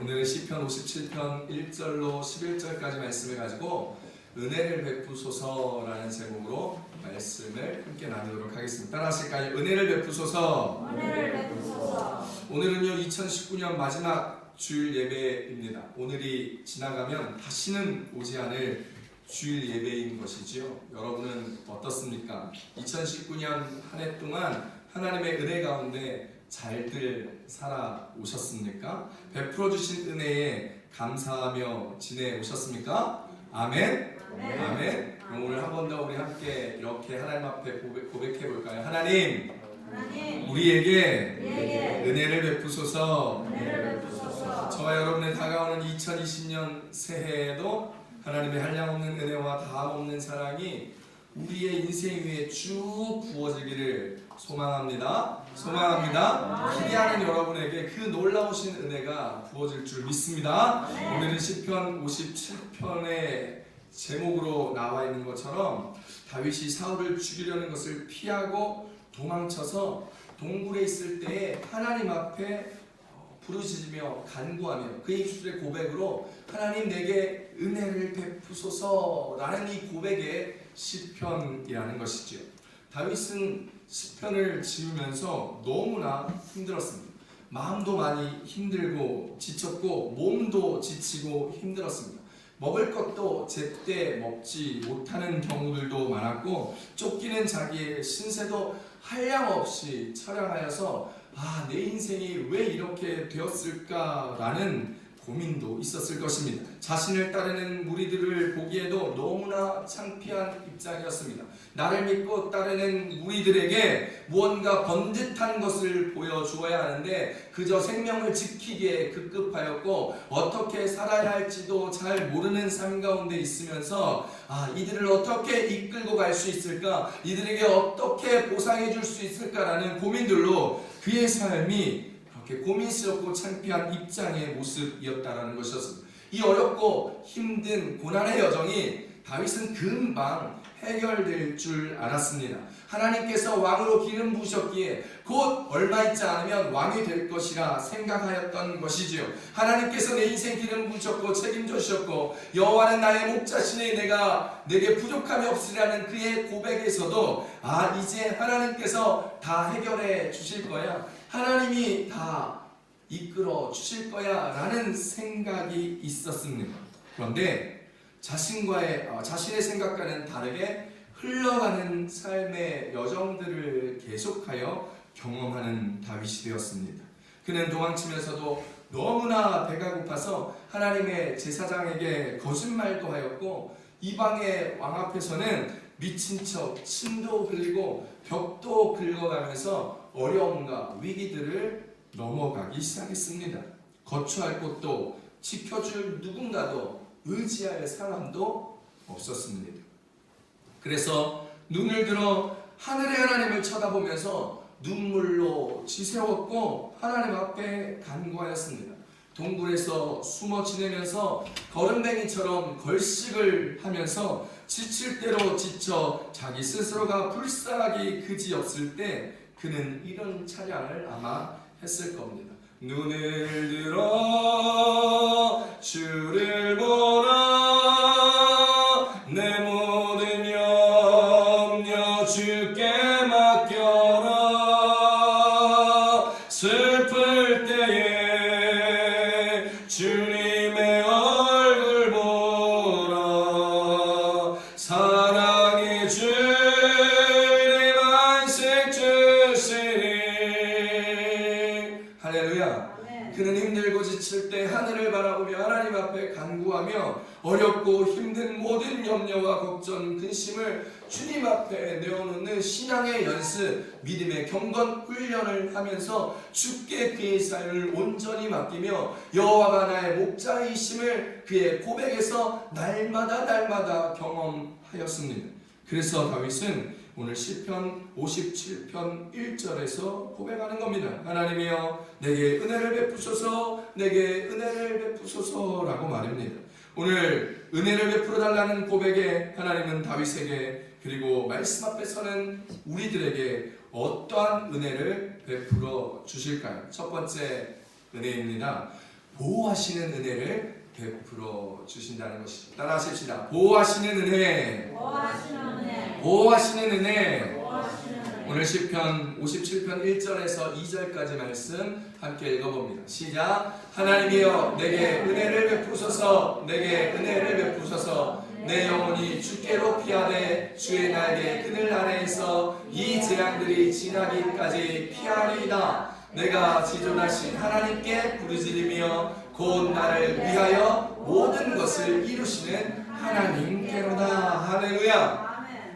오늘은 시편 57편 1절로 11절까지 말씀을 가지고 은혜를 베푸소서라는 제목으로 말씀을 함께 나누도록 하겠습니다. 따라하실까요? 은혜를 베푸소서. 은혜를 베푸소서. 오늘은요 2019년 마지막 주일 예배입니다. 오늘이 지나가면 다시는 오지 않을 주일 예배인 것이지요. 여러분은 어떻습니까? 2019년 한 해 동안 하나님의 은혜 가운데 잘들 살아오셨습니까? 베풀어 주신 은혜에 감사하며 지내오셨습니까? 아멘. 아멘. 아멘. 그럼 오늘 한 번 더 우리 함께 이렇게 하나님 앞에 고백해 볼까요? 하나님, 우리에게 은혜를 베푸소서. 은혜를 베푸소서. 저와 여러분의 다가오는 2020년 새해에도 하나님의 한량없는 은혜와 다함없는 사랑이 우리의 인생 위에 쭉 부어지기를 소망합니다. 기대하는 여러분에게 그 놀라우신 은혜가 부어질 줄 믿습니다. 오늘은 시편 57편의 제목으로 나와 있는 것처럼 다윗이 사울을 죽이려는 것을 피하고 도망쳐서 동굴에 있을 때에 하나님 앞에 부르짖으며 간구하며 그 입술의 고백으로 하나님 내게 은혜를 베푸소서라는 이 고백의 시편이라는 것이죠. 다윗은 시편을 지으면서 너무나 힘들었습니다. 마음도 많이 힘들고 지쳤고 몸도 지치고 힘들었습니다. 먹을 것도 제때 먹지 못하는 경우들도 많았고 쫓기는 자기의 신세도 한량없이 처량하여서 내 인생이 왜 이렇게 되었을까라는 고민도 있었을 것입니다. 자신을 따르는 무리들을 보기에도 너무나 창피한 입장이었습니다. 나를 믿고 따르는 무리들에게 무언가 번듯한 것을 보여주어야 하는데 그저 생명을 지키기에 급급하였고 어떻게 살아야 할지도 잘 모르는 삶 가운데 있으면서 이들을 어떻게 이끌고 갈 수 있을까? 이들에게 어떻게 보상해 줄 수 있을까라는 고민들로 그의 삶이 그렇게 고민스럽고 창피한 입장의 모습이었다라는 것이었습니다. 이 어렵고 힘든 고난의 여정이 다윗은 금방 해결될 줄 알았습니다. 하나님께서 왕으로 기름 부으셨기에 곧 얼마 있지 않으면 왕이 될 것이라 생각하였던 것이지요. 하나님께서 내 인생 기름 부으셨고 책임져 주셨고 여호와는 나의 목자시니 내게 부족함이 없으리라는 그의 고백에서도 이제 하나님께서 다 해결해 주실 거야. 하나님이 다 이끌어 주실 거야 라는 생각이 있었습니다. 그런데 자신의 생각과는 다르게 흘러가는 삶의 여정들을 계속하여 경험하는 다윗이 되었습니다. 그는 도망치면서도 너무나 배가 고파서 하나님의 제사장에게 거짓말도 하였고 이방의 왕 앞에서는 미친 척 침도 흘리고 벽도 긁어가면서 어려움과 위기들을 넘어가기 시작했습니다. 거처할 곳도 지켜줄 누군가도 의지할 사람도 없었습니다. 그래서 눈을 들어 하늘의 하나님을 쳐다보면서 눈물로 지새웠고 하나님 앞에 간구하였습니다. 동굴에서 숨어 지내면서 거름뱅이처럼 걸식을 하면서 지칠 대로 지쳐 자기 스스로가 불쌍하기 그지없을 때 그는 이런 찬양을 아마 했을 겁니다. 눈을 들어 주를 보라 내 모든 염려 주께 맡겨라 슬플 때에 주님의 얼굴 보라 사랑의 주님 안식 주시니 할렐루야. 그는 힘들고 지칠 때 하늘을 바라보며 하나님 앞에 간구하며 어렵고 힘든 모든 염려와 걱정, 근심을 주님 앞에 내어놓는 신앙의 연습, 믿음의 경건 훈련을 하면서 주께 그의 삶을 온전히 맡기며 여호와가 나의 목자이심을 그의 고백에서 날마다 경험하였습니다. 그래서 다윗은 오늘 시편 57편 1절에서 고백하는 겁니다. 하나님이여 내게 은혜를 베푸소서 내게 은혜를 베푸소서라고 말합니다. 오늘 은혜를 베풀어 달라는 고백에 하나님은 다윗에게 그리고 말씀 앞에 서는 우리들에게 어떠한 은혜를 베풀어 주실까요? 첫 번째 은혜입니다. 보호하시는 은혜를 베풀어 주신다는 것이죠. 따라하십시다. 보호하시는 은혜. 보호하시는 은혜. 보호하시는 은혜. 보호하시는 은혜. 오늘 시편 57편 1절에서 2절까지 말씀 함께 읽어봅니다. 시작. 하나님이여 내게 은혜를 베푸소서. 내게 은혜를 베푸소서. 내 영혼이 주께로 피하되 주의 날개 그늘 아래에서 이 재앙들이 지나기까지 피하리이다. 내가 지존하신 하나님께 부르짖으며 곧 나를 위하여 모든 것을 이루시는 하나님께로다. 할렐루야.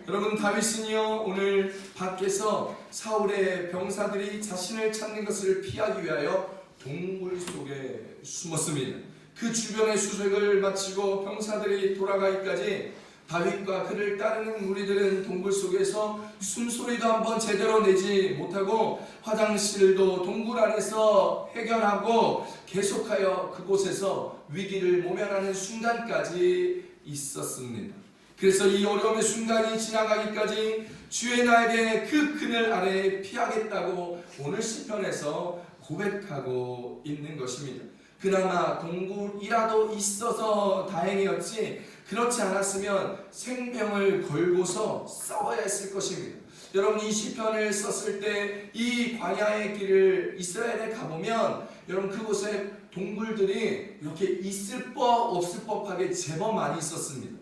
여러분, 다윗은요 오늘 밖에서 사울의 병사들이 자신을 찾는 것을 피하기 위하여 동굴 속에 숨었습니다. 그 주변의 수색을 마치고 병사들이 돌아가기까지 다윗과 그를 따르는 무리들은 동굴 속에서 숨소리도 한번 제대로 내지 못하고 화장실도 동굴 안에서 해결하고 계속하여 그곳에서 위기를 모면하는 순간까지 있었습니다. 그래서 이 어려움의 순간이 지나가기까지 주의 날개 그 그늘 아래에 피하겠다고 오늘 시편에서 고백하고 있는 것입니다. 그나마 동굴이라도 있어서 다행이었지 그렇지 않았으면 생명을 걸고서 싸워야 했을 것입니다. 여러분, 이 시편을 썼을 때 이 광야의 길을 이스라엘에 가보면 여러분 그곳에 동굴들이 이렇게 있을 법 없을 법하게 제법 많이 있었습니다.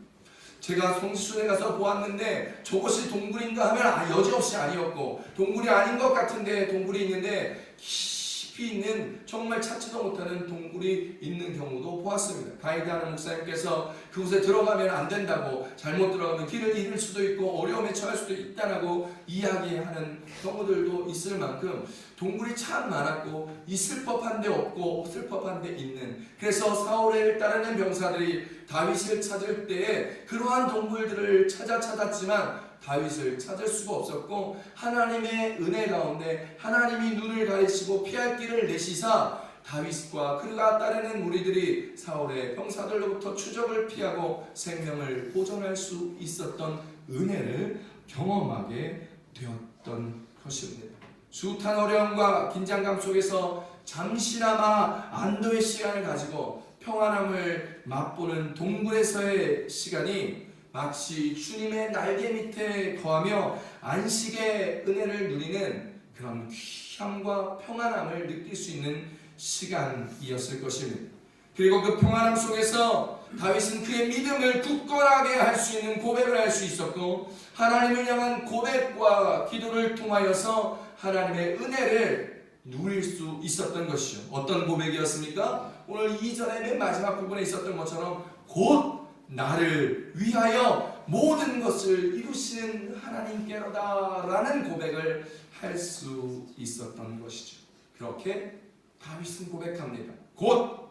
제가 성지순에 가서 보았는데 저것이 동굴인가 하면 여지없이 아니었고, 동굴이 아닌 것 같은데 동굴이 있는데 깊이 있는 정말 찾지도 못하는 동굴이 있는 경우도 보았습니다. 가이드하는 목사님께서 그곳에 들어가면 안 된다고, 잘못 들어가면 길을 잃을 수도 있고 어려움에 처할 수도 있다라고 이야기하는 경우들도 있을 만큼 동굴이 참 많았고 있을 법한데 없고 없을 법한데 있는, 그래서 사울을 따르는 병사들이 다윗을 찾을 때에 그러한 동굴들을 찾았지만 다윗을 찾을 수가 없었고, 하나님의 은혜 가운데 하나님이 눈을 가리시고 피할 길을 내시사 다윗과 그가 따르는 무리들이 사울의 병사들로부터 추적을 피하고 생명을 보존할 수 있었던 은혜를 경험하게 되었던 것입니다. 숱한 어려움과 긴장감 속에서 잠시나마 안도의 시간을 가지고 평안함을 맛보는 동굴에서의 시간이 마치 주님의 날개 밑에 거하며 안식의 은혜를 누리는 그런 귀함과 평안함을 느낄 수 있는 시간이었을 것입니다. 그리고 그 평안함 속에서 다윗은 그의 믿음을 굳건하게 할 수 있는 고백을 할 수 있었고, 하나님을 향한 고백과 기도를 통하여서 하나님의 은혜를 누릴 수 있었던 것이죠. 어떤 고백이었습니까? 오늘 2절의 맨 마지막 부분에 있었던 것처럼 곧 나를 위하여 모든 것을 이루시는 하나님께로다 라는 고백을 할 수 있었던 것이죠. 그렇게 다윗은 고백합니다. 곧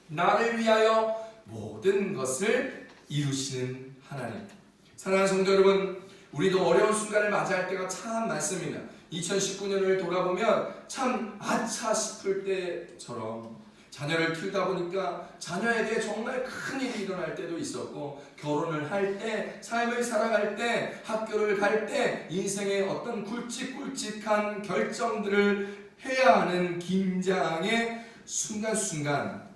나를 위하여 모든 것을 이루시는 하나님. 사랑하는 성도 여러분, 우리도 어려운 순간을 맞이할 때가 참 많습니다. 2019년을 돌아보면 참 아차 싶을 때처럼 자녀를 키우다 보니까 자녀에게 정말 큰 일이 일어날 때도 있었고, 결혼을 할 때, 삶을 살아갈 때, 학교를 갈 때 인생의 어떤 굵직굵직한 결정들을 해야 하는 긴장의 순간순간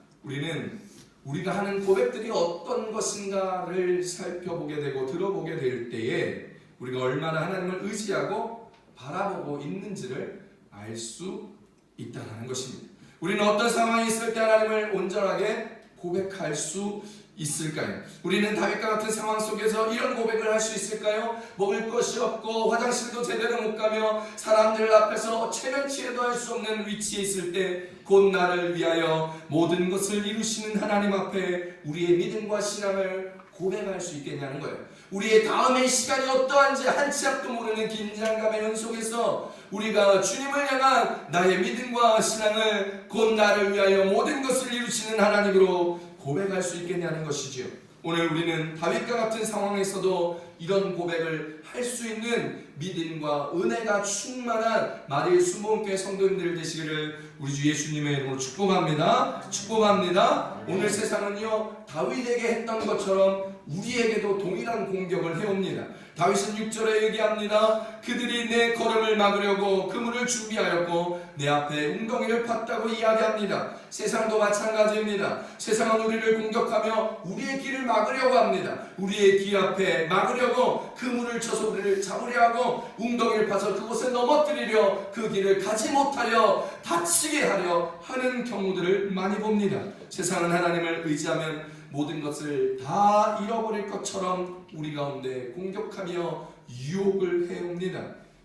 우리가 하는 고백들이 어떤 것인가를 살펴보게 되고 들어보게 될 때에 우리가 얼마나 하나님을 의지하고 바라보고 있는지를 알 수 있다는 것입니다. 우리는 어떤 상황이 있을 때 하나님을 온전하게 고백할 수 있을까요? 우리는 다윗과 같은 상황 속에서 이런 고백을 할 수 있을까요? 먹을 것이 없고 화장실도 제대로 못 가며 사람들 앞에서 체면치레도 할 수 없는 위치에 있을 때 곧 나를 위하여 모든 것을 이루시는 하나님 앞에 우리의 믿음과 신앙을 고백할 수 있겠냐는 거예요. 우리의 다음의 시간이 어떠한지 한 치 앞도 모르는 긴장감의 연속에서 우리가 주님을 향한 나의 믿음과 신앙을 곧 나를 위하여 모든 것을 이루시는 하나님으로 고백할 수 있겠냐는 것이지요. 오늘 우리는 다윗과 같은 상황에서도 이런 고백을 할 수 있는 믿음과 은혜가 충만한 마리의 수목교회 성도님들 되시기를 우리 주 예수님의 이름으로 축복합니다. 축복합니다. 오늘 세상은요 다윗에게 했던 것처럼 우리에게도 동일한 공격을 해옵니다. 다윗은 6절에 얘기합니다. 그들이 내 걸음을 막으려고 그물을 준비하였고 내 앞에 웅덩이를 팠다고 이야기합니다. 세상도 마찬가지입니다. 세상은 우리를 공격하며 우리의 길을 막으려고 합니다. 우리의 길 앞에 막으려고 그물을 쳐서 우리를 잡으려 하고 웅덩이를 파서 그곳에 넘어뜨리려 그 길을 가지 못하려 다치게 하려 하는 경우들을 많이 봅니다. 세상은 하나님을 의지하면 모든 것을 다 잃어버릴 것처럼 우리 가운데 공격하며 유혹을 해옵니다.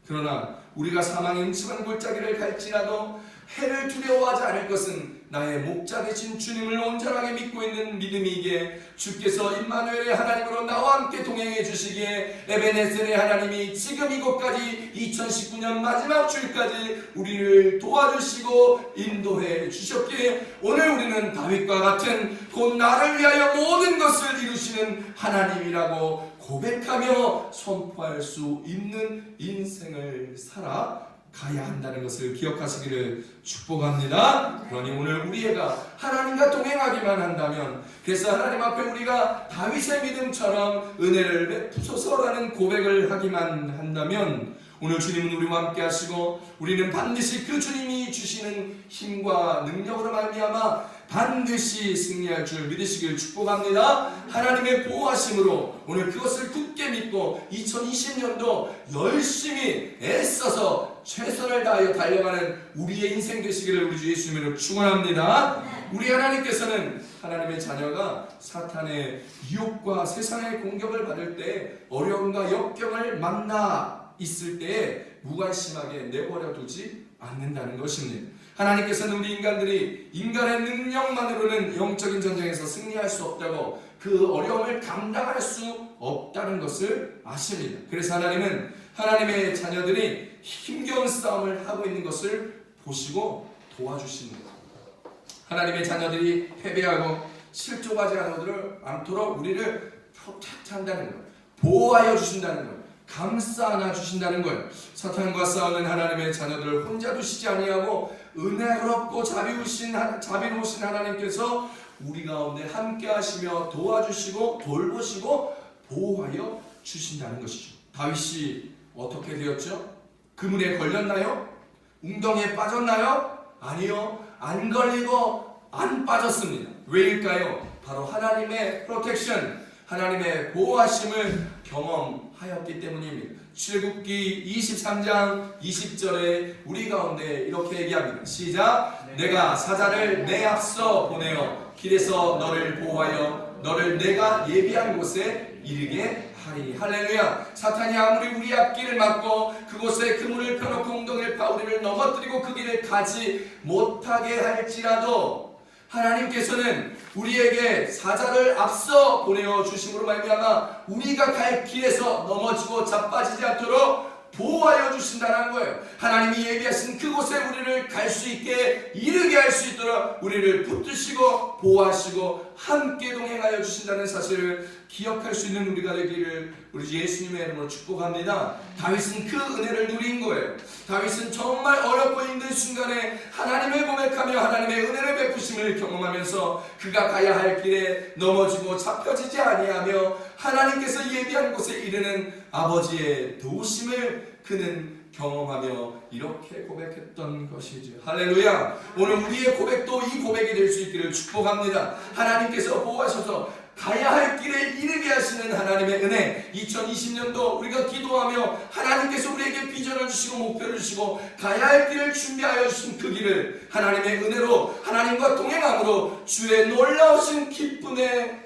그러나 우리가 사망의 음침한 골짜기를 갈지라도 해를 두려워하지 않을 것은 나의 목자 되신 주님을 온전하게 믿고 있는 믿음이기에 주께서 임마누엘의 하나님으로 나와 함께 동행해 주시기에 에베네셀의 하나님이 지금 이곳까지 2019년 마지막 주일까지 우리를 도와주시고 인도해 주셨기에 오늘 우리는 다윗과 같은 곧 나를 위하여 모든 것을 이루시는 하나님이라고 고백하며 선포할 수 있는 인생을 살아가야 한다는 것을 기억하시기를 축복합니다. 그러니 오늘 우리가 하나님과 동행하기만 한다면, 그래서 하나님 앞에 우리가 다윗의 믿음처럼 은혜를 베푸소서라는 고백을 하기만 한다면 오늘 주님은 우리와 함께 하시고 우리는 반드시 그 주님이 주시는 힘과 능력으로 말미암아 반드시 승리할 줄 믿으시길 축복합니다. 하나님의 보호하심으로 오늘 그것을 굳게 믿고 2020년도 열심히 애써서 최선을 다하여 달려가는 우리의 인생 되시기를 우리 주 예수님으로 축원합니다. 우리 하나님께서는 하나님의 자녀가 사탄의 유혹과 세상의 공격을 받을 때 어려움과 역경을 만나 있을 때에 무관심하게 내버려 두지 않는다는 것입니다. 하나님께서는 우리 인간들이 인간의 능력만으로는 영적인 전쟁에서 승리할 수 없다고, 그 어려움을 감당할 수 없다는 것을 아십니다. 그래서 하나님은 하나님의 자녀들이 힘겨운 싸움을 하고 있는 것을 보시고 도와주십니다. 하나님의 자녀들이 패배하고 실족하지 않도록 우리를 프로텍트한다는 것, 보호하여 주신다는 것, 감싸 안아 주신다는 것. 사탄과 싸우는 하나님의 자녀들을 혼자 두시지 아니하고 은혜롭고 자비로우신 하나님께서 우리 가운데 함께 하시며 도와주시고 돌보시고 보호하여 주신다는 것이죠. 다윗이 어떻게 되었죠? 그물에 걸렸나요? 웅덩이에 빠졌나요? 아니요, 안 걸리고 안 빠졌습니다. 왜일까요? 바로 하나님의 프로텍션, 하나님의 보호하심을 경험하였기 때문입니다. 출애굽기 23장 20절에 우리 가운데 이렇게 얘기합니다. 시작. 내가 사자를 내 앞서 보내어 길에서 너를 보호하여 너를 내가 예비한 곳에 이르게 하리니. 할렐루야. 사탄이 아무리 우리 앞길을 막고 그곳에 그물을 펴놓고 웅덩이를 파 우리를 넘어뜨리고 그 길을 가지 못하게 할지라도 하나님께서는 우리에게 사자를 앞서 보내어 주심으로 말미암아 우리가 갈 길에서 넘어지고 자빠지지 않도록 보호하여 주신다는 거예요. 하나님이 예비하신 그곳에 우리를 갈 수 있게 이르게 할 수 있도록 우리를 붙드시고 보호하시고 함께 동행하여 주신다는 사실을 기억할 수 있는 우리가 되기를 우리 예수님의 이름으로 축복합니다. 다윗은 그 은혜를 누린 거예요. 다윗은 정말 어렵고 힘든 순간에 하나님을 고백하며 하나님의 은혜를 베푸심을 경험하면서 그가 가야 할 길에 넘어지고 잡혀지지 아니하며 하나님께서 예비한 곳에 이르는 아버지의 도우심을 그는 경험하며 이렇게 고백했던 것이죠. 할렐루야. 오늘 우리의 고백도 이 고백이 될 수 있기를 축복합니다. 하나님께서 보호하셔서 가야 할 길에 이르게 하시는 하나님의 은혜, 2020년도 우리가 기도하며 하나님께서 우리에게 비전을 주시고 목표를 주시고 가야 할 길을 준비하여 주신 그 길을 하나님의 은혜로 하나님과 동행함으로 주의 놀라우신 기쁨으로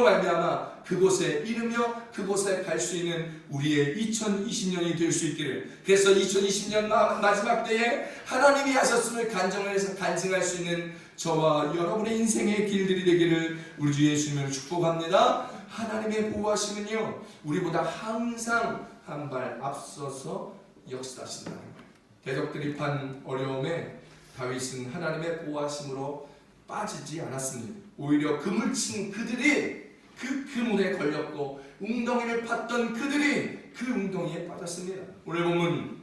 말미암아 그곳에 이르며 그곳에 갈 수 있는 우리의 2020년이 될 수 있기를. 그래서 2020년 마지막 때에 하나님이 하셨음을 간증할 수 있는 저와 여러분의 인생의 길들이 되기를 우리 주 예수님을 축복합니다. 하나님의 보호하심은요 우리보다 항상 한 발 앞서서 역사하신다는 거예요. 대적 드립한 어려움에 다윗은 하나님의 보호하심으로 빠지지 않았습니다. 오히려 그물 친 그들이 그 그물에 걸렸고 웅덩이를 팠던 그들이 그 웅덩이에 빠졌습니다. 오늘 본문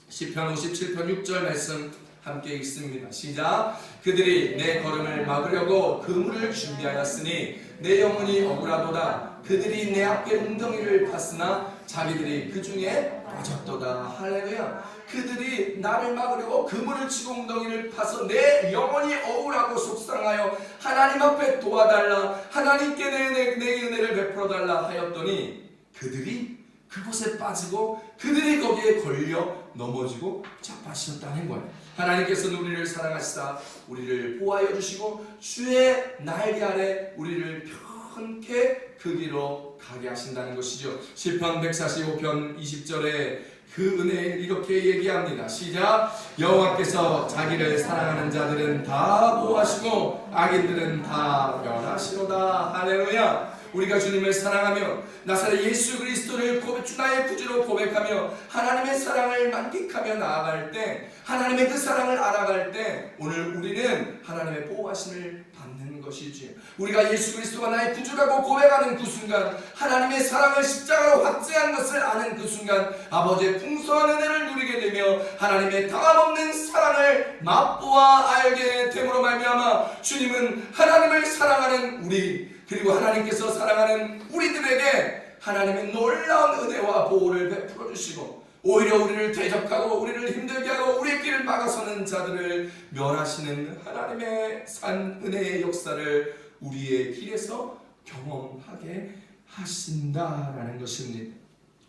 시편 57편 6절 말씀 함께 읽습니다. 시작. 그들이 내 걸음을 막으려고 그물을 준비하였으니 내 영혼이 억울하도다. 그들이 내 앞에 웅덩이를 팠으나 자기들이 그 중에 빠졌도다. 할렐루야. 그들이 나를 막으려고 그물을 치고 웅덩이를 파서 내 영혼이 억울하고 속상하여 하나님 앞에 도와달라, 하나님께 내 은혜를 베풀어달라 하였더니 그들이 그곳에 빠지고 그들이 거기에 걸려 넘어지고 자빠지셨다는 거예요. 하나님께서는 우리를 사랑하시사 우리를 보호하여 주시고 주의 날개 아래 우리를 편케 그 길로 가게 하신다는 것이죠. 시편 145편 20절에 그 은혜를 이렇게 얘기합니다. 시작. 여호와께서 자기를 사랑하는 자들은 다 보호하시고 악인들은 다 멸하시로다. 할렐루야. 우리가 주님을 사랑하며 나사렛 예수 그리스도를 주 나의 구주로 고백하며 하나님의 사랑을 만끽하며 나아갈 때, 하나님의 그 사랑을 알아갈 때 오늘 우리는 하나님의 보호하심을 받는 것이지요. 우리가 예수 그리스도가 나의 구주라고 고백하는 그 순간, 하나님의 사랑을 십자가로 확증한 것을 아는 그 순간 아버지의 풍성한 은혜를 누리게 되며 하나님의 당함없는 사랑을 맛보아 알게 됨으로 말미암아 주님은 하나님을 사랑하는 우리, 그리고 하나님께서 사랑하는 우리들에게 하나님의 놀라운 은혜와 보호를 베풀어 주시고 오히려 우리를 대적하고 우리를 힘들게 하고 우리의 길을 막아서는 자들을 멸하시는 하나님의 산 은혜의 역사를 우리의 길에서 경험하게 하신다라는 것입니다.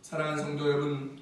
사랑하는 성도 여러분,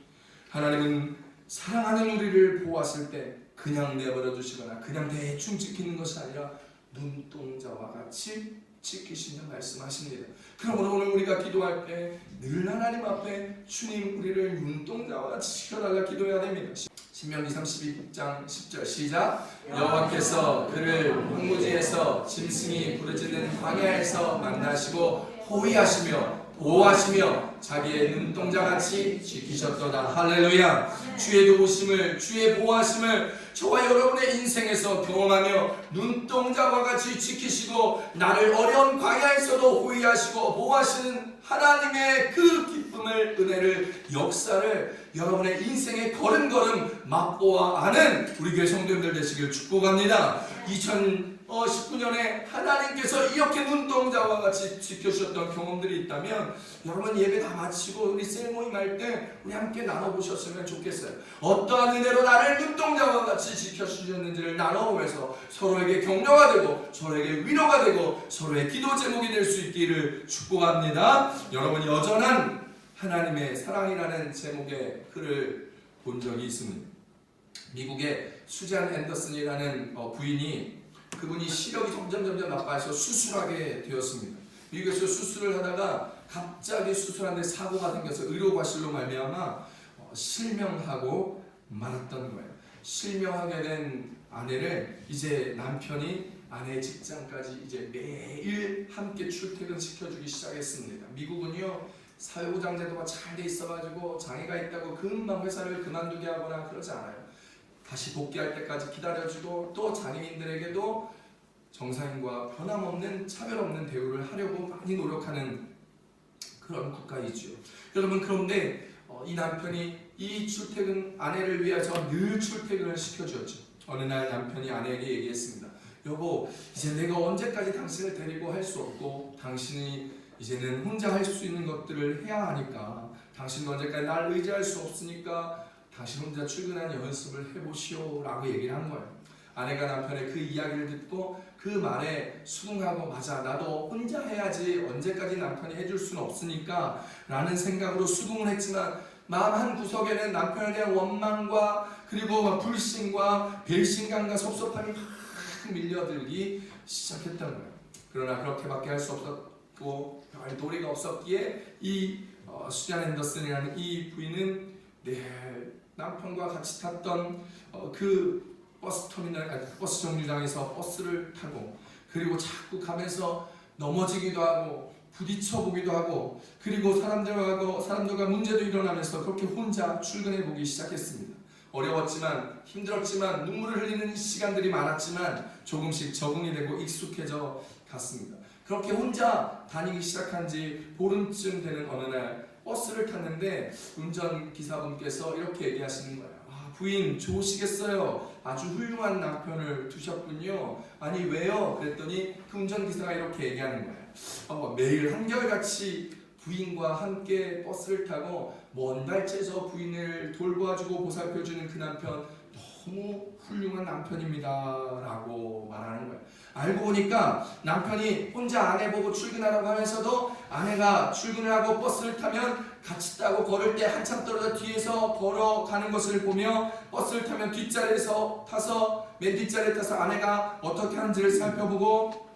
하나님은 사랑하는 우리를 보호하실 때 그냥 내버려 두시거나 그냥 대충 지키는 것이 아니라 눈동자와 같이 지키시며 말씀하십니다. 그러므로 오늘 우리가 기도할 때 늘 하나님 앞에 주님 우리를 눈동자와 같이 지켜달라 기도해야 됩니다. 신명기 32장 10절 시작. 여호와께서 그를 황무지에서 짐승이 부르짖는 광야에서 만나시고 호위하시며 보호하시며 자기의 눈동자같이 지키셨도다. 할렐루야. 주의 도우심을, 주의 보호하심을 저와 여러분의 인생에서 경험하며 눈동자와 같이 지키시고 나를 어려운 광야에서도 호위하시고 보호하시는 하나님의 그 기쁨을, 은혜를, 역사를 여러분의 인생의 걸음걸음 맛보아 아는 우리 교회 성도님들 되시길 축복합니다. 2019년에 하나님께서 이렇게 눈동자와 같이 지켜주셨던 경험들이 있다면 여러분 예배 다 마치고 우리 셀모임 할 때 우리 함께 나눠보셨으면 좋겠어요. 어떠한 은혜로 나를 눈동자와 같이 지켜주셨는지를 나눠보면서 서로에게 격려가 되고 서로에게 위로가 되고 서로의 기도 제목이 될 수 있기를 축복합니다. 여러분이 여전한 하나님의 사랑이라는 제목의 글을 본 적이 있습니다. 미국의 수잔 앤더슨이라는 부인이, 그분이 시력이 점점 나빠져서 수술하게 되었습니다. 미국에서 수술을 하다가 갑자기 수술하는데 사고가 생겨서 의료과실로 말미암아 실명하고 말았던 거예요. 실명하게 된 아내를 이제 남편이 아내의 직장까지 이제 매일 함께 출퇴근시켜주기 시작했습니다. 미국은요 사회보장 제도가 잘 돼 있어가지고 장애가 있다고 금방 회사를 그만두게 하거나 그러지 않아요. 다시 복귀할 때까지 기다려주고 또 장애인들에게도 정상인과 변함없는 차별 없는 대우를 하려고 많이 노력하는 그런 국가이죠. 여러분, 그런데 이 남편이 이 출퇴근 아내를 위해서 늘 출퇴근을 시켜주었죠. 어느 날 남편이 아내에게 얘기했습니다. 여보, 이제 내가 언제까지 당신을 데리고 할 수 없고 당신이 이제는 혼자 할 수 있는 것들을 해야 하니까, 당신도 언제까지 날 의지할 수 없으니까 당신 혼자 출근하는 연습을 해보시오 라고 얘기를 한 거예요. 아내가 남편의 그 이야기를 듣고 그 말에 수긍하고, 맞아, 나도 혼자 해야지 언제까지 남편이 해줄 수는 없으니까 라는 생각으로 수긍을 했지만 마음 한 구석에는 남편에 대한 원망과 그리고 불신과 배신감과 섭섭함이 막 밀려들기 시작했던 거예요. 그러나 그렇게밖에 할 수 없었고 별 도리가 없었기에 이 수잔 앤더슨이라는 이 부인은 늘 남편과 같이 탔던 그 버스 정류장에서 버스를 타고, 그리고 자꾸 가면서 넘어지기도 하고 부딪혀 보기도 하고, 그리고 사람들과 문제도 일어나면서 그렇게 혼자 출근해 보기 시작했습니다. 어려웠지만 힘들었지만 눈물을 흘리는 시간들이 많았지만 조금씩 적응이 되고 익숙해져 갔습니다. 그렇게 혼자 다니기 시작한 지 보름쯤 되는 어느 날 버스를 탔는데 운전기사분께서 이렇게 얘기하시는 거예요. 아, 부인 좋으시겠어요. 아주 훌륭한 남편을 두셨군요. 아니 왜요? 그랬더니 그 운전기사가 이렇게 얘기하는 거예요. 매일 한결같이 부인과 함께 버스를 타고 먼 발치에서 부인을 돌보아주고 보살펴주는 그 남편 너무 훌륭한 남편입니다 라고 말하는 거예요. 알고 보니까 남편이 혼자 아내 보고 출근하라고 하면서도 아내가 출근을 하고 버스를 타면 같이 타고 걸을 때 한참 떨어져 뒤에서 걸어가는 것을 보며 버스를 타면 뒷자리에서 타서 맨 뒷자리에 타서 아내가 어떻게 하는지를 살펴보고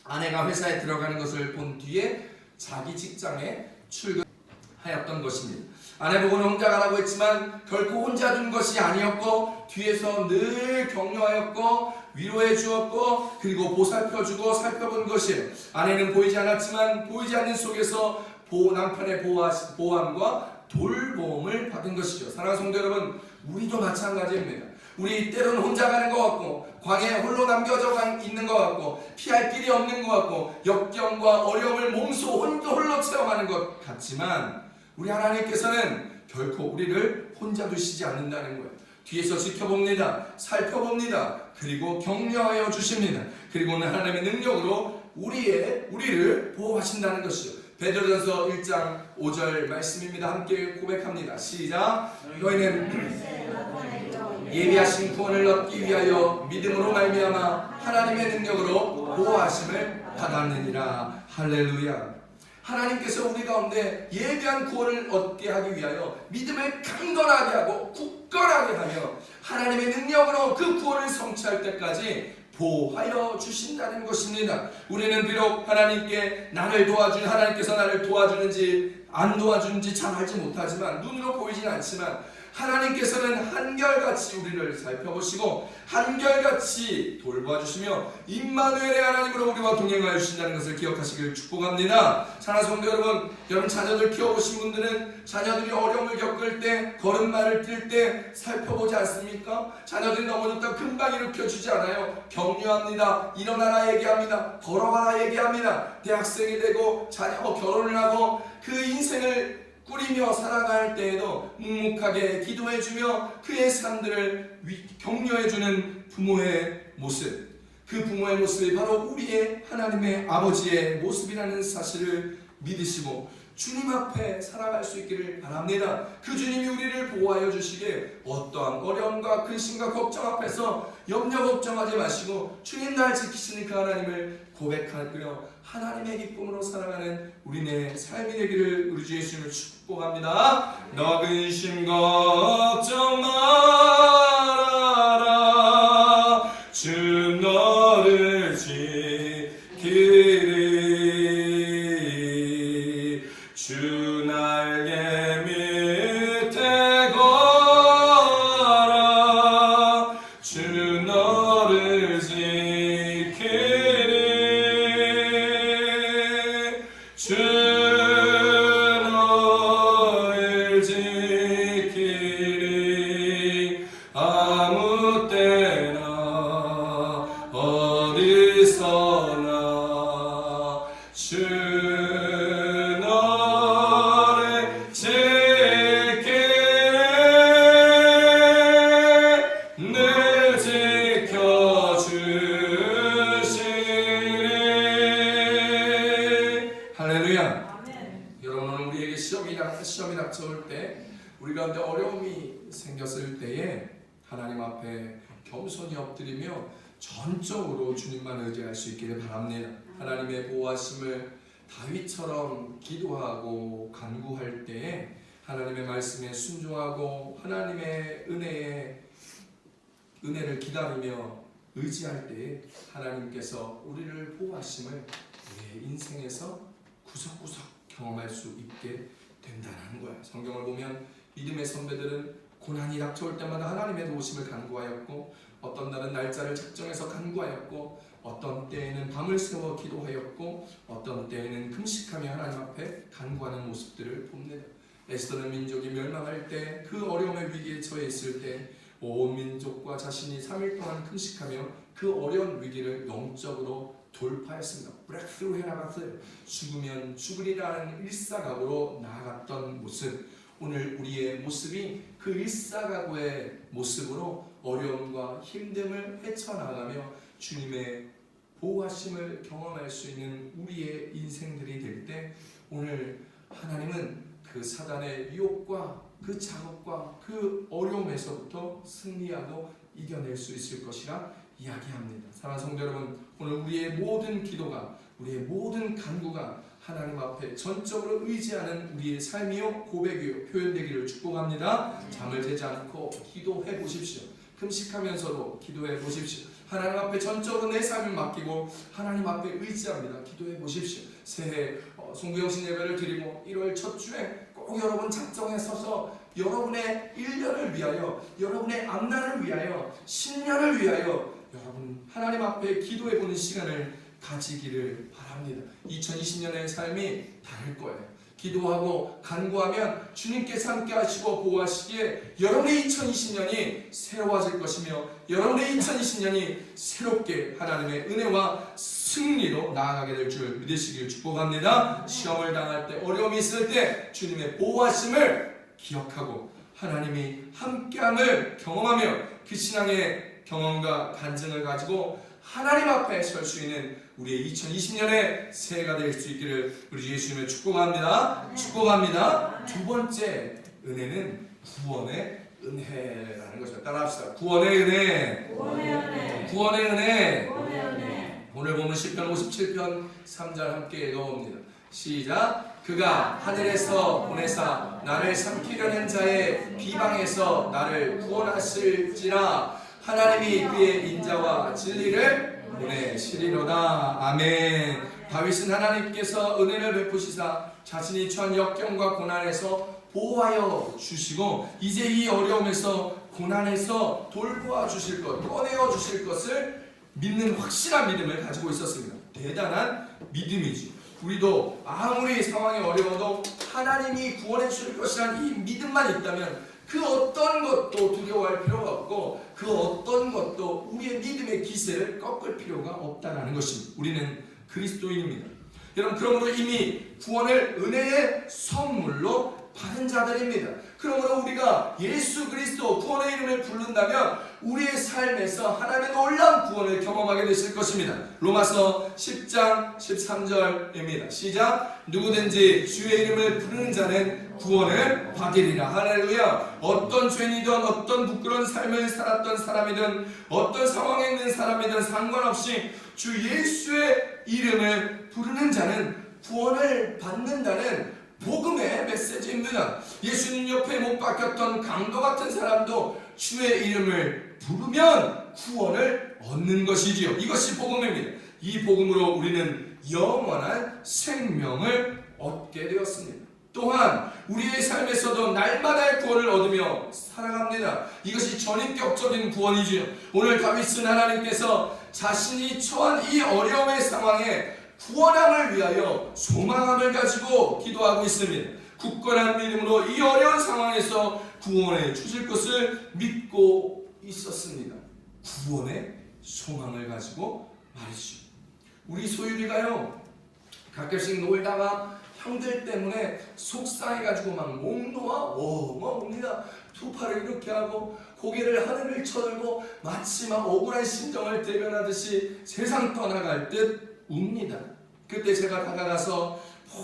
아내가 회사에 들어가는 것을 본 뒤에 자기 직장에 출근하였던 것입니다. 아내 보고는 혼자 가라고 했지만 결코 혼자 둔 것이 아니었고 뒤에서 늘 격려하였고 위로해 주었고 그리고 보살펴주고 살펴본 것이에요. 아내는 보이지 않았지만 보이지 않는 속에서 남편의 보호함과 돌봄을 받은 것이죠. 사랑하는 성도 여러분, 우리도 마찬가지입니다. 우리 때로는 혼자 가는 것 같고 광야에 홀로 남겨져 있는 것 같고 피할 길이 없는 것 같고 역경과 어려움을 몸소 홀로 체험하는 것 같지만 우리 하나님께서는 결코 우리를 혼자 두시지 않는다는 거예요. 뒤에서 지켜봅니다. 살펴봅니다. 그리고 격려하여 주십니다. 그리고는 하나님의 능력으로 우리를 보호하신다는 것이죠. 베드로전서 1장 5절 말씀입니다. 함께 고백합니다. 시작. 너희는 예비하신 구원을 얻기 위하여 믿음으로 말미암아 하나님의 능력으로 보호하심을 받았느니라. 할렐루야. 하나님께서 우리 가운데 예비한 구원을 얻게 하기 위하여 믿음을 강건하게 하고 굳건하게 하며 하나님의 능력으로 그 구원을 성취할 때까지 보호하여 주신다는 것입니다. 우리는 비록 하나님께서 나를 도와주는지 안 도와주는지 잘 알지 못하지만 눈으로 보이진 않지만 하나님께서는 한결같이 우리를 살펴보시고 한결같이 돌봐주시며 임마누엘의 하나님으로 우리와 동행하여 주신다는 것을 기억하시길 축복합니다. 사랑하는 성도 여러분 자녀들 키워보신 분들은 자녀들이 어려움을 겪을 때 걸음마를 뛸 때 살펴보지 않습니까? 자녀들이 넘어졌다 금방 일으켜주지 않아요. 격려합니다. 일어나라 얘기합니다. 걸어가라 얘기합니다. 대학생이 되고 결혼을 하고 그 인생을 꾸리며 살아갈 때에도 묵묵하게 기도해주며 그의 삶들을 격려해주는 부모의 모습, 그 부모의 모습이 바로 우리의 하나님의 아버지의 모습이라는 사실을 믿으시고 주님 앞에 살아갈 수 있기를 바랍니다. 그 주님이 우리를 보호하여 주시기에 어떠한 어려움과 근심과 걱정 앞에서 염려 걱정하지 마시고 주님 날 지키시는 그 하나님을 고백하며 하나님의 기쁨으로 살아가는 우리네 삶이 되기를 우리 주 예수님을 축복합니다. 너 근심 걱정 말아라. 주 너를 지키리. 주 날개 밑에 걸어라. 주 너를 지키리. 주 너를 지키리. 아무 때나 어디서나 주 너를 지키리. 늘 지켜주시리. 할렐루야. 여러분, 오늘 우리에게 시험이 닥쳐올 때 우리 가운데 어려움이 생겼을 때에 하나님 앞에 겸손히 엎드리며 전적으로 주님만 의지할 수 있기를 바랍니다. 하나님의 보호하심을 다윗처럼 기도하고 간구할 때에 하나님의 말씀에 순종하고 하나님의 은혜를 기다리며 의지할 때에 하나님께서 우리를 보호하심을 우리의 인생에서 구석구석 경험할 수 있게 된다는 거야. 성경을 보면 믿음의 선배들은 고난이 닥쳐올 때마다 하나님의 도우심을 간구하였고 어떤 날은 날짜를 작정해서 간구하였고 어떤 때에는 밤을 새워 기도하였고 어떤 때에는 금식하며 하나님 앞에 간구하는 모습들을 봅니다. 에스더는 민족이 멸망할 때 그 어려움의 위기에 처해 있을 때 온 민족과 자신이 3일 동안 금식하며 그 어려운 위기를 영적으로 돌파했습니다. 브렉스루 해나갔어요. 죽으면 죽으리라는 일사각오로 나아갔던 모습, 오늘 우리의 모습이 그 일사각오의 모습으로 어려움과 힘듦을 헤쳐나가며 주님의 보호하심을 경험할 수 있는 우리의 인생들이 될 때, 오늘 하나님은 그 사단의 유혹과 그 작업과 그 어려움에서부터 승리하고 이겨낼 수 있을 것이라 이야기합니다. 사랑하는 성도 여러분, 오늘 우리의 모든 기도가, 우리의 모든 간구가 하나님 앞에 전적으로 의지하는 우리의 삶이요 고백이요 표현되기를 축복합니다. 잠을 재지 않고 기도해 보십시오. 금식하면서도 기도해 보십시오. 하나님 앞에 전적으로 내 삶을 맡기고 하나님 앞에 의지합니다. 기도해 보십시오. 새해 송구영신 예배를 드리고 1월 첫 주에 꼭 여러분 작정에 서서 여러분의 1년을 위하여, 여러분의 앞날을 위하여, 신년을 위하여 여러분 하나님 앞에 기도해 보는 시간을 가지기를 바랍니다. 2020년의 삶이 다를 거예요. 기도하고 간구하면 주님께서 함께 하시고 보호하시기에 여러분의 2020년이 새로워질 것이며 여러분의 2020년이 새롭게 하나님의 은혜와 승리로 나아가게 될 줄 믿으시길 축복합니다. 시험을 당할 때, 어려움이 있을 때 주님의 보호하심을 기억하고 하나님이 함께함을 경험하며 그 신앙의 경험과 간증을 가지고 하나님 앞에 설 수 있는 우리의 2020년의 새해가 될 수 있기를 우리 예수님을 축복합니다. 축복합니다. 두 번째 은혜는 구원의 은혜라는 것입니다. 따라합시다. 구원의 은혜. 구원의 은혜. 구원의 은혜. 구원의 은혜. 오늘 보면 시편 57편 3절 함께 읽어봅니다. 시작. 그가 하늘에서 보내사 나를 삼키려는 자의 비방에서 나를 구원하실지라. 하나님이 그의 인자와 진리를 보내시리로다. 아멘. 다윗은 하나님께서 은혜를 베푸시사 자신이 처한 역경과 고난에서 보호하여 주시고 이제 이 어려움에서 고난에서 돌보아 주실 것, 꺼내어 주실 것을 믿는 확실한 믿음을 가지고 있었습니다. 대단한 믿음이지. 우리도 아무리 상황이 어려워도 하나님이 구원해 주실 것이란 이 믿음만 있다면 그 어떤 것도 두려워할 필요가 없고 그 어떤 것도 우리의 믿음의 기세를 꺾을 필요가 없다는 것입니다. 우리는 그리스도인입니다. 여러분, 그러므로 이미 구원을 은혜의 선물로 받은 자들입니다. 그러므로 우리가 예수 그리스도 구원의 이름을 부른다면 우리의 삶에서 하나님의 놀라운 구원을 경험하게 되실 것입니다. 로마서 10장 13절입니다. 시작. 누구든지 주의 이름을 부르는 자는 구원을 받으리라. 할렐루야. 어떤 죄인이든 어떤 부끄러운 삶을 살았던 사람이든 어떤 상황에 있는 사람이든 상관없이 주 예수의 이름을 부르는 자는 구원을 받는다는 복음의 메시지입니다. 예수님 옆에 못 박혔던 강도 같은 사람도 주의 이름을 부르면 구원을 얻는 것이지요. 이것이 복음입니다. 이 복음으로 우리는 영원한 생명을 얻게 되었습니다. 또한 우리의 삶에서도 날마다의 구원을 얻으며 살아갑니다. 이것이 전인격적인 구원이지요. 오늘 다윗은 하나님께서 자신이 처한 이 어려움의 상황에 구원함을 위하여 소망함을 가지고 기도하고 있습니다. 굳건한 믿음으로 이 어려운 상황에서 구원해 주실 것을 믿고 있었습니다. 구원의 소망을 가지고 말이죠. 우리 소율이가요, 가끔씩 놀다가 형들 때문에 속상해가지고 막 목 놓아 옵니다. 두 팔을 이렇게 하고 고개를 하늘을 쳐들고 마치 막 억울한 심정을 대변하듯이 세상 떠나갈 듯 웁니다. 그때 제가 다가가서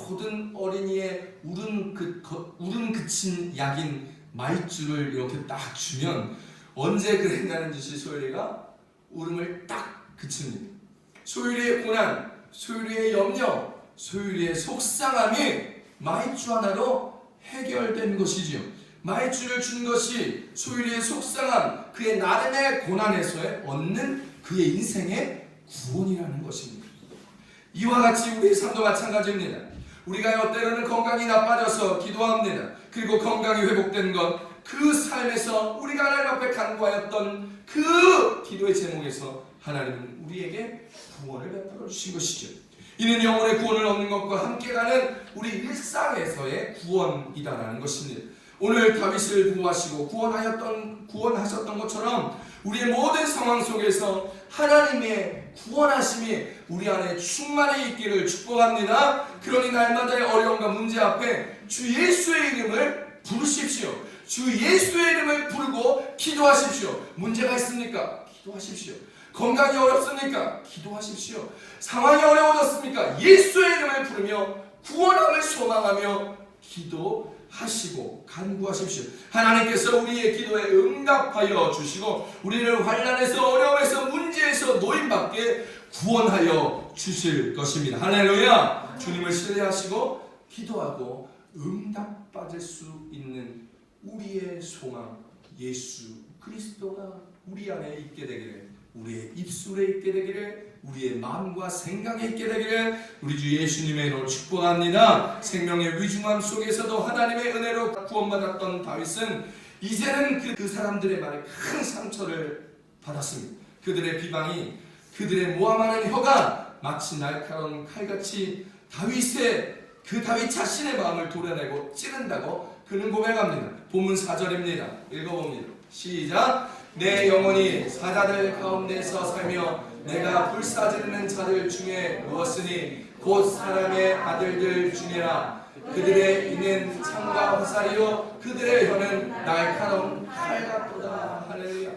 모든 어린이의 울음 그친 약인 마이쮸를 이렇게 딱 주면 언제 그랬냐는 듯이 소율이가 울음을 딱 그칩니다. 소율이의 고난, 소율이의 염려, 소율이의 속상함이 마이쮸 하나로 해결된 것이지요. 마이쮸를 준 것이 소율이의 속상함, 그의 나름의 고난에서 얻는 그의 인생의 구원이라는 것입니다. 이와 같이 우리의 삶도 마찬가지입니다. 우리가 때로는 건강이 나빠져서 기도합니다. 그리고 건강이 회복된 것, 그 삶에서 우리가 하나님 앞에 간구하였던 그 기도의 제목에서 하나님은 우리에게 구원을 베풀어 주신 것이죠. 이는 영혼의 구원을 얻는 것과 함께 가는 우리 일상에서의 구원이다라는 것입니다. 오늘 다윗을 구하시고 구원하셨던 것처럼 우리의 모든 상황 속에서 하나님의 구원하심이 우리 안에 충만히 있기를 축복합니다. 그러니 날마다의 어려움과 문제 앞에 주 예수의 이름을 부르십시오. 주 예수의 이름을 부르고 기도하십시오. 문제가 있습니까? 기도하십시오. 건강이 어렵습니까? 기도하십시오. 상황이 어려워졌습니까? 예수의 이름을 부르며 구원함을 소망하며 기도하시고 간구하십시오. 하나님께서 우리의 기도에 응답하여 주시고 우리를 환난에서 어려움에서 문제에서 노임받게 구원하여 주실 것입니다. 할렐루야. 주님을 신뢰하시고 기도하고 응답받을 수 있는 우리의 소망 예수 그리스도가 우리 안에 있게 되기를, 우리의 입술에 있게 되기를, 우리의 마음과 생각에 있게 되기를 우리 주 예수님의 이름으로 축복합니다. 생명의 위중함 속에서도 하나님의 은혜로 구원받았던 다윗은 이제는 그 사람들의 말에 큰 상처를 받았습니다. 그들의 비방이, 그들의 모함하는 혀가 마치 날카로운 칼같이 다윗 자신의 마음을 도려내고 찌른다고 그는 고백합니다. 본문 4절입니다. 읽어봅니다. 시작. 내 영혼이 사자들 가운데서 살며 내가 불사지르는 자들 중에 누웠으니 곧 사람의 아들들 중에라. 그들의 이는 창과 화살이요 그들의 혀는 날카로운 칼 같도다. 할렐루야.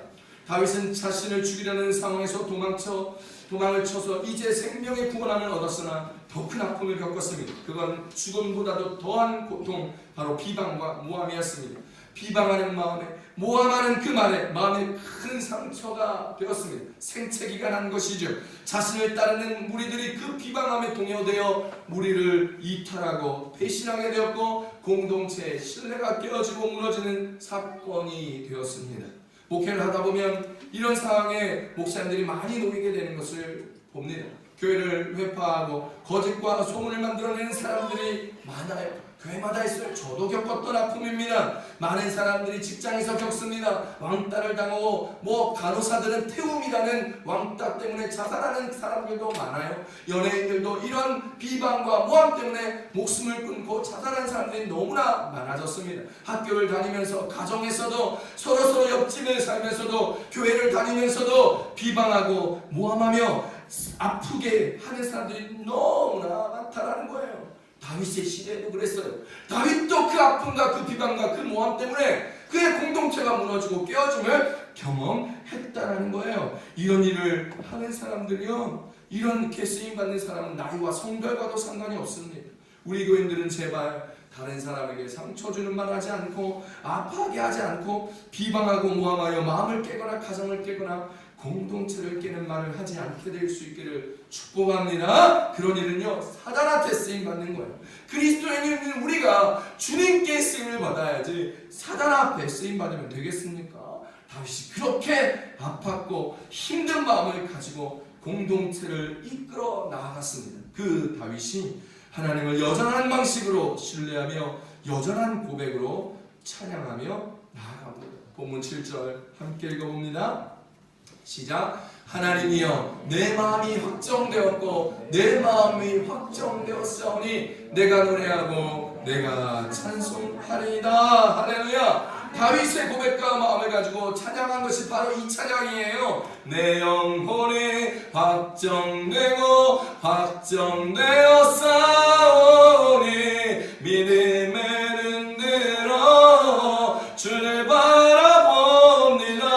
다윗은 자신을 죽이려는 상황에서 도망을 쳐서 이제 생명의 구원함을 얻었으나 더 큰 아픔을 겪었습니다. 그건 죽음보다도 더한 고통, 바로 비방과 모함이었습니다. 비방하는 마음에, 모함하는 그 말에 마음에 큰 상처가 되었습니다. 생채기가 난 것이죠. 자신을 따르는 무리들이 그 비방함에 동요되어 무리를 이탈하고 배신하게 되었고 공동체의 신뢰가 깨어지고 무너지는 사건이 되었습니다. 목회를 하다 보면 이런 상황에 목사님들이 많이 놓이게 되는 것을 봅니다. 교회를 회파하고 거짓과 소문을 만들어내는 사람들이 많아요. 교회마다 있어요. 저도 겪었던 아픔입니다. 많은 사람들이 직장에서 겪습니다. 왕따를 당하고 간호사들은 태움이라는 왕따 때문에 자살하는 사람들도 많아요. 연예인들도 이런 비방과 모함 때문에 목숨을 끊고 자살하는 사람들이 너무나 많아졌습니다. 학교를 다니면서 가정에서도 서로 옆집에 살면서도 교회를 다니면서도 비방하고 모함하며 아프게 하는 사람들이 너무나 많다라는 거예요. 다윗의 시대에도 그랬어요. 다윗도 그 아픔과 그 비방과 그 모함 때문에 그의 공동체가 무너지고 깨어짐을 경험했다라는 거예요. 이런 일을 하는 사람들이요, 이렇게 쓰임받는 사람은 나이와 성별과도 상관이 없습니다. 우리 교인들은 제발 다른 사람에게 상처 주는 말 하지 않고 아파하게 하지 않고 비방하고 모함하여 마음을 깨거나 가정을 깨거나 공동체를 깨는 말을 하지 않게 될 수 있기를 축복합니다. 그런 일은요 사단한테 쓰임받는 거예요. 그리스도인인 우리가 주님께 쓰임을 받아야지 사단 앞에 쓰임받으면 되겠습니까? 다윗이 그렇게 아팠고 힘든 마음을 가지고 공동체를 이끌어 나아갔습니다. 그 다윗이 하나님을 여전한 방식으로 신뢰하며 여전한 고백으로 찬양하며 나아갑니다. 본문 7절 함께 읽어봅니다. 시작. 하나님이여 내 마음이 확정되었고 내 마음이 확정되었사오니 내가 노래하고 내가 찬송하리이다. 할렐루야. 다윗의 고백과 마음을 가지고 찬양한 것이 바로 이 찬양이에요. 내 영혼이 확정되고 확정되었사오니 믿음에는 들어 주를 바라봅니다.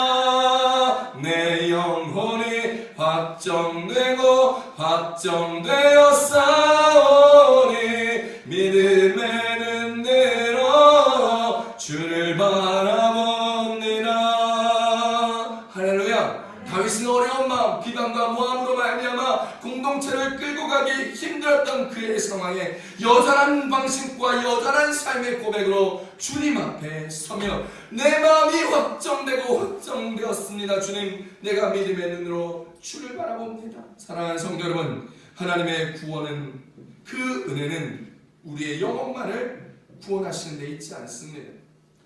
내 영혼이 확정되고 확정되었사오니 믿음에는 들어 주를 바라봅니다. 할렐루야. 다윗은 어려운 마음, 비방과 모함으로 말미암아 공동체를 끌고 가기 힘들었던 그의 상황에 여전한 방식과 여전한 삶의 고백으로 주님 앞에 서며 내 마음이 확정되고 확정되었습니다. 주님, 내가 믿음의 눈으로 주를 바라봅니다. 사랑하는 성도 여러분, 하나님의 구원은, 그 은혜는 우리의 영혼만을 구원하시는 데 있지 않습니다.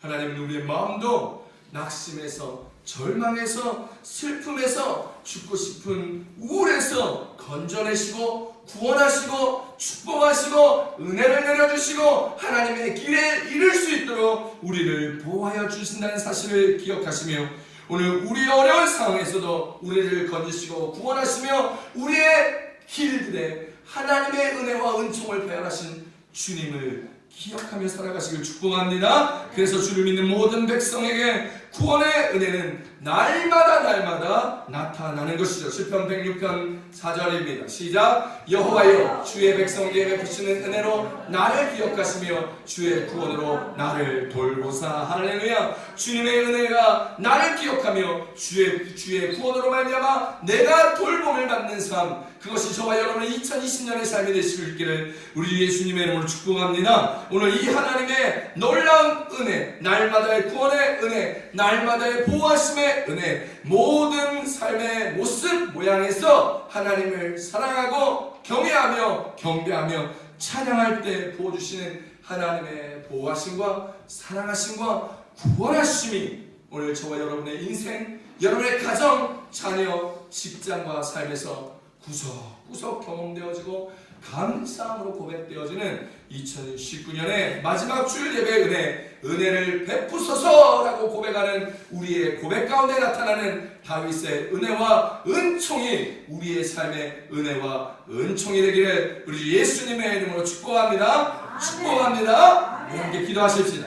하나님은 우리의 마음도 낙심해서, 절망해서, 슬픔에서, 죽고 싶은 우울에서 건져내시고 구원하시고 축복하시고 은혜를 내려주시고 하나님의 길에 이를 수 있도록 우리를 보호하여 주신다는 사실을 기억하시며 오늘 우리 어려운 상황에서도 우리를 건지시고 구원하시며 우리의 길들에 하나님의 은혜와 은총을 배달하신 주님을 기억하며 살아가시길 축복합니다. 그래서 주를 믿는 모든 백성에게 구원의 은혜는 날마다 나타나는 것이죠. 시편 106편 4절입니다. 시작. 여호와여 주의 백성에게 베푸시는 은혜로 나를 기억하시며 주의 구원으로 나를 돌보사. 할렐루야. 주님의 은혜가 나를 기억하며 주의 구원으로 말미암아 내가 돌봄을 받는 삶, 그것이 저와 여러분의 2020년의 삶이 되실 수 있기를 우리 예수님의 이름으로 축복합니다. 오늘 이 하나님의 놀라운 은혜, 날마다의 구원의 은혜, 날마다의 보호하심의 은혜, 모든 삶의 모습 모양에서 하나님을 사랑하고 경외하며 경배하며 찬양할 때 보여주시는 하나님의 보호하심과 사랑하심과 구원하심이 오늘 저와 여러분의 인생, 여러분의 가정, 자녀, 직장과 삶에서 구석구석 경험되어지고 감사함으로 고백되어지는 2019년의 마지막 주일 예배의 은혜를 베푸소서라고 고백하는 우리의 고백 가운데 나타나는 다윗의 은혜와 은총이 우리의 삶의 은혜와 은총이 되기를 우리 예수님의 이름으로 축복합니다. 축복합니다. 함께 기도하십시다.